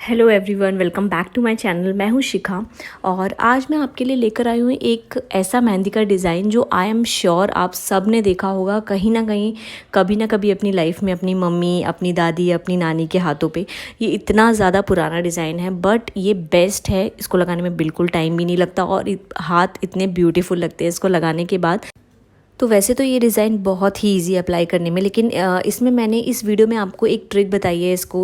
Hello everyone, welcome back to my channel. मैं हूँ शिखा और आज मैं आपके लिए लेकर आई हूँ एक ऐसा मेहंदी का डिज़ाइन जो आई एम श्योर आप सब ने देखा होगा कहीं ना कहीं, कभी ना कभी अपनी लाइफ में, अपनी मम्मी, अपनी दादी, अपनी नानी के हाथों पे। ये इतना ज़्यादा पुराना डिज़ाइन है बट ये बेस्ट है। इसको लगाने में बिल्कुल टाइम भी नहीं लगता और हाथ इतने ब्यूटीफुल लगते हैं इसको लगाने के बाद। तो वैसे तो ये डिज़ाइन बहुत ही इजी अप्लाई करने में, लेकिन इसमें मैंने इस वीडियो में आपको एक ट्रिक बताई है इसको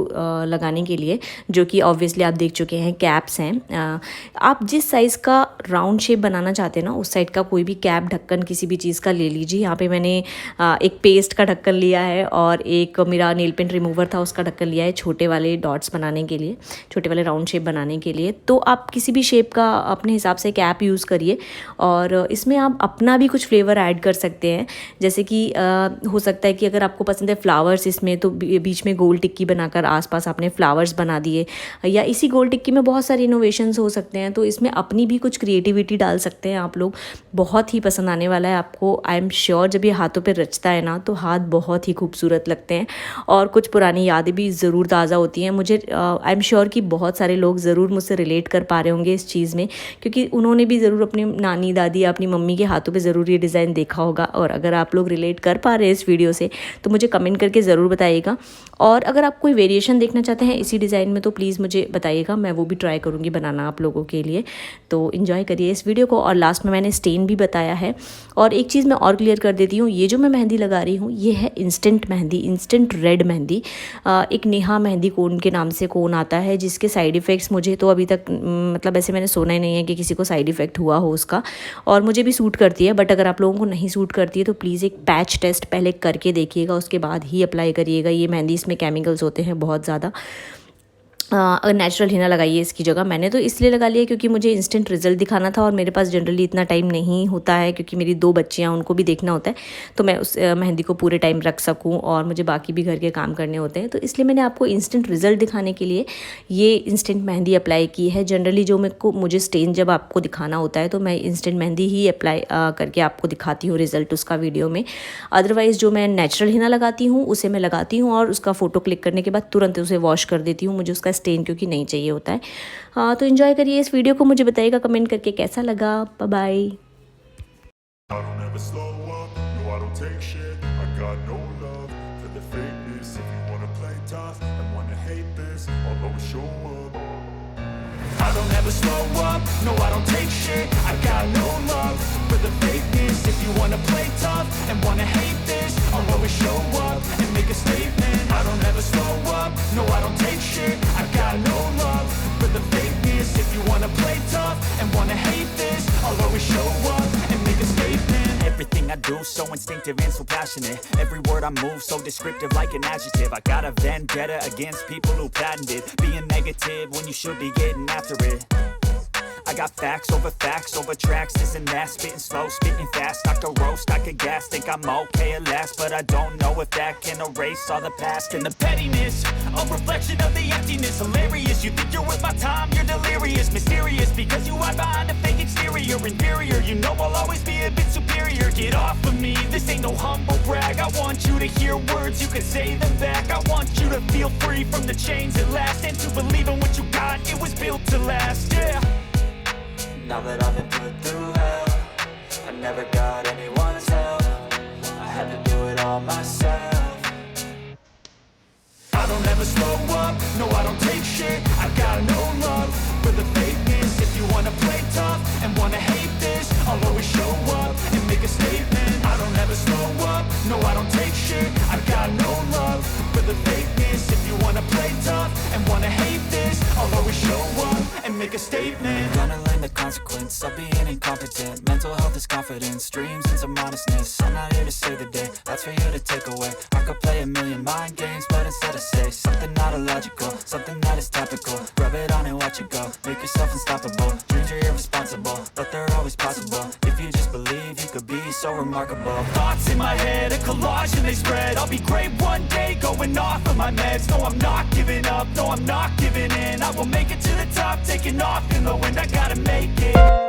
लगाने के लिए, जो कि ऑब्वियसली आप देख चुके हैं। कैप्स हैं, आप जिस साइज़ का राउंड शेप बनाना चाहते हैं ना, उस साइड का कोई भी कैप, ढक्कन किसी भी चीज़ का ले लीजिए। यहाँ पे मैंने एक पेस्ट का ढक्कन लिया है और एक मेरा नेल पेंट रिमूवर था, उसका ढक्कन लिया है छोटे वाले डॉट्स बनाने के लिए, छोटे वाले राउंड शेप बनाने के लिए। तो आप किसी भी शेप का अपने हिसाब से कैप यूज़ करिए और इसमें आप अपना भी कुछ फ्लेवर ऐड कर सकते हैं। जैसे कि हो सकता है कि अगर आपको पसंद है फ्लावर्स इसमें, तो बीच में गोल टिक्की बनाकर आसपास आपने फ्लावर्स बना दिए, या इसी गोल टिक्की में बहुत सारे इनोवेशंस हो सकते हैं। तो इसमें अपनी भी कुछ क्रिएटिविटी डाल सकते हैं आप लोग। बहुत ही पसंद आने वाला है आपको, आई एम श्योर। जब ये हाथों पर रचता है ना तो हाथ बहुत ही खूबसूरत लगते हैं और कुछ पुरानी यादें भी ज़रूर ताज़ा होती हैं। मुझे आई एम श्योर कि बहुत सारे लोग ज़रूर मुझसे रिलेट कर पा रहे होंगे इस चीज़ में, क्योंकि उन्होंने भी ज़रूर अपनी नानी, दादी या अपनी मम्मी के हाथों पे ज़रूर ये डिज़ाइन देखा होगा। और अगर आप लोग रिलेट कर पा रहे हैं इस वीडियो से तो मुझे कमेंट करके ज़रूर बताइएगा। और अगर आप कोई वेरिएशन देखना चाहते हैं इसी डिज़ाइन में तो प्लीज़ मुझे बताइएगा, मैं वो भी ट्राई करूँगी बनाना आप लोगों के लिए। तो इन्जॉय करिए इस वीडियो को। और लास्ट में मैंने स्टेन भी बताया है। और एक चीज़ मैं और क्लियर कर देती हूँ, ये जो मैं मेहंदी लगा रही हूँ ये है instant mehndi, instant red mehndi. एक नेहा मेहंदी कोन के नाम से कोन आता है, जिसके साइड इफ़ेक्ट्स मुझे तो अभी तक मतलब ऐसे मैंने सुना ही नहीं है कि किसी को साइड इफ़ेक्ट हुआ हो उसका, और मुझे भी सूट करती है। बट अगर आप लोगों को नहीं सूट करती है तो प्लीज़ एक पैच टेस्ट पहले करके देखिएगा, उसके बाद ही अप्लाई करिएगा। ये मेहंदी, इसमें केमिकल्स होते हैं बहुत ज़्यादा। नेचुरल हिना लगाइए इसकी जगह। मैंने तो इसलिए लगा लिया क्योंकि मुझे इंस्टेंट रिजल्ट दिखाना था और मेरे पास जनरली इतना टाइम नहीं होता है, क्योंकि मेरी 2 बच्चियाँ, उनको भी देखना होता है, तो मैं उस मेहंदी को पूरे टाइम रख सकूं और मुझे बाकी भी घर के काम करने होते हैं। तो इसलिए मैंने आपको इंस्टेंट रिजल्ट दिखाने के लिए ये इंस्टेंट मेहंदी अप्लाई की है। जनरली जो मुझे स्टेन जब आपको दिखाना होता है तो मैं इंस्टेंट मेहंदी ही अप्लाई करके आपको दिखाती हूँ रिजल्ट उसका वीडियो में। अदरवाइज़ जो मैं नेचुरल हिना लगाती हूँ उसे मैं लगाती हूँ और उसका फ़ोटो क्लिक करने के बाद तुरंत उसे वॉश कर देती हूँ, मुझे उसका स्टेन क्योंकि नहीं चाहिए होता है। हाँ, तो एंजॉय करिए इस वीडियो को। मुझे बताइएगा कमेंट करके कैसा लगा। Bye bye. I don't ever slow up, no I don't take shit. I got no love for the fakeness. If you wanna play tough and wanna hate this, I'll always show up and make a statement. I don't ever slow up, no I don't take shit. I got no love for the fakeness. If you wanna play tough and wanna hate this, I'll always show up and make a statement. Everything I do so instinctive and so passionate. Every word I move so descriptive like an adjective. I got a vendetta against people who patented being negative when you should be getting after it. I got facts over tracks, this and that, spitting slow, spitting fast. I could roast, I could gas, think I'm okay at last, but I don't know if that can erase all the past. And the pettiness, a reflection of the emptiness. Hilarious, you think you're worth my time, you're delirious. Mysterious, because you hide behind a fake exterior. Inferior, you know I'll always be a bit superior. Get off of me, this ain't no humble brag. I want you to hear words, you can say them back. I want you to feel free from the chains at last, and to believe in what you got, it was built to last, yeah. Now that I've been put through hell, I never got anyone's help. I had to do it all myself. I don't ever slow up, no I don't take shit. I got no love for the fakeness. If you wanna play tough and wanna hate this, I'll always show up and make a statement. I don't ever slow up, no I don't take shit. I got no love for the fakeness. If you wanna play tough and wanna hate this, I'll always show up and make a statement. Gonna learn the consequence of being incompetent. Mental health is confidence, dreams and some honestness. I'm not here to save the day, that's for you to take away. I could play a million mind games, but instead I say something not illogical, something that is topical. Rub it on and watch it go, make yourself unstoppable. Dreams are irresponsible, but they're always possible. If you just believe, you could be so remarkable. Thoughts in my head, a collage and they spread. I'll be great one day, going off of my meds. No, I'm not giving up, no, I'm not giving in. I will make it to the top, taking off in the wind. I gotta make it.